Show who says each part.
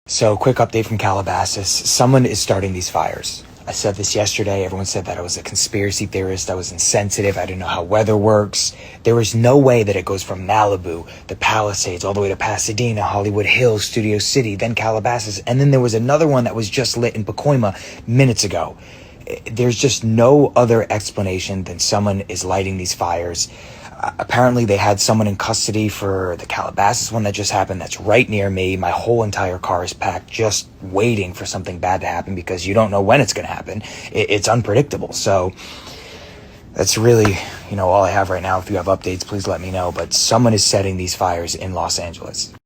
Speaker 1: So, quick update from Calabasas. Someone is starting these fires. I said this yesterday. Everyone said that I was a conspiracy theorist. I was insensitive. I didn't know how weather works. There is no way that it goes from Malibu, the Palisades, all the way to Pasadena, Hollywood Hills, Studio City, then Calabasas. And then there was another one that was just lit in Pacoima minutes ago. There's just no other explanation than someone is lighting these fires. Apparently they had someone in custody for the Calabasas one that just happened. That's right near me. My whole entire car is packed, just waiting for something bad to happen because you don't know when it's going to happen. It's unpredictable. So that's really, all I have right now. If you have updates, please let me know. But someone is setting these fires in Los Angeles.